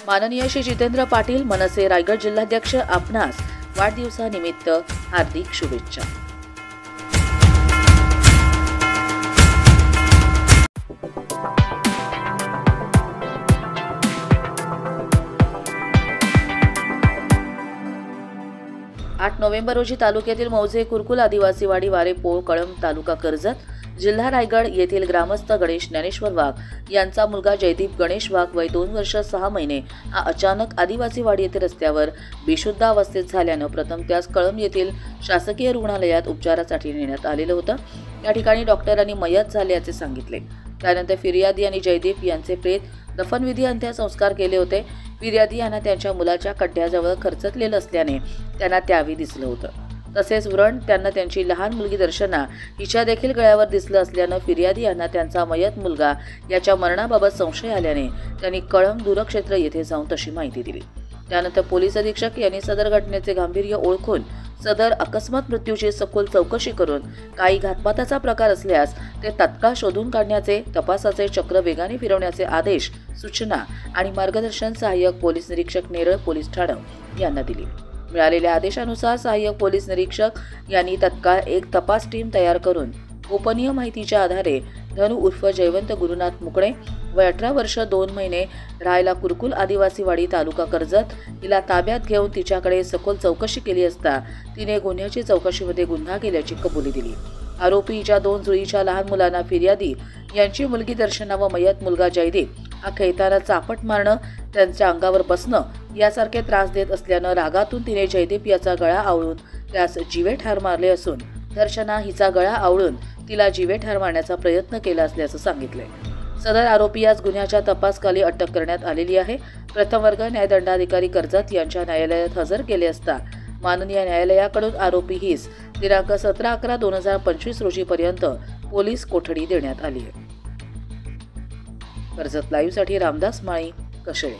माननीय श्री जितेंद्र पाटील, मनसे रायगड जिल्हाध्यक्ष, आपणास वाढदिवसानिमित्त हार्दिक शुभेच्छा। 8 नोव्हेंबर रोजी तालुक्यातील मौजे, कुरकुल, आदिवासीवाडी, वारेपोळ, कळंब, तालुका कर्जत, जिल्हा रायगड येथील ग्रामस्थ गणेश ज्ञानेश्वर वाघ यांचा मुलगा जयदीप गणेश वाघ वय 2 वर्ष 6 महिने हा अचानक आदिवासीवाडी येथील रस्त्यावर बेशुद्ध अवस्थेत झाल्यानं प्रथम त्यास कळंब येथील शासकीय रुग्णालयात उपचारासाठी नेण्यात आलेलं होतं। या ठिकाणी डॉक्टरांनी मयत झाल्याचे सांगितले। त्यानंतर फिर्यादी आणि जयदीप यांचे प्रेत दफनविधी अंत्यसंस्कार केले होते। फिर्यादी यांना त्यांच्या मुलाच्या कड्ड्याजवळ खरचटलेलं असल्याने त्यांना त्यावेळी दिसलं होतं। तसेच व्रण त्यांना त्यांची लहान मुलगी दर्शना हिच्या देखील गळ्यावर दिसलं असल्यानं फिर्यादी यांना त्यांचा मयत मुलगा याच्या मरणाबाबत संशय आल्याने त्यांनी कळंब दूरक्षेत्र येथे जाऊन तशी माहिती दिली। त्यानंतर पोलीस अधीक्षक यांनी सदर घटनेचे गांभीर्य ओळखून सदर अकस्मात मृत्यूची सखोल चौकशी करून काही घातपाताचा प्रकार असल्यास ते तत्काळ शोधून काढण्याचे, तपासाचे चक्र वेगाने फिरवण्याचे आदेश, सूचना आणि मार्गदर्शन सहाय्यक पोलीस निरीक्षक नेरळ पोलीस ठाणे यांना दिली। मिळालेल्या आदेशानुसार सहाय्यक पोलीस निरीक्षक यांनी तत्काळ एक तपास टीम तयार करून गोपनीय माहितीच्या आधारे धनु उर्फ जयवंत गुरुनाथ मुकणे वय 18 वर्ष 2 महिने राहायला कुरकुल, आदिवासीवाडी, तालुका कर्जत हिला ताब्यात घेऊन तिच्याकडे सखोल चौकशी केली असता तिने गुन्ह्याची चौकशीमध्ये गुन्हा केल्याची कबुली दिली। आरोपी हिच्या 2 जुळीच्या लहान मुलांना फिर्यादी यांची मुलगी दर्शना व मयत मुलगा जयदीप हा खेळताना चापट मारणं, त्यांच्या अंगावर बसणं यासारखे त्रास देत असल्यानं रागातून तिने जयदीप याचा गळा आवळून त्यास जीवे ठार मारले असून दर्शना हिचा गळा आवळून तिला जीवे ठार मारण्याचा प्रयत्न केला असल्याचं सांगितलंय। सदर आरोपी याच गुन्ह्याच्या तपासखाली अटक करण्यात आलेली आहे। प्रथम वर्ग न्यायदंडाधिकारी कर्जत यांच्या न्यायालयात हजर केले असता माननीय न्यायालयाकडून आरोपी हिस दिनांक 17/11/2025 रोजीपर्यंत पोलीस कोठडी देण्यात आली आहे। कर्जत लाईव्हसाठी रामदास माळी, कशेळे।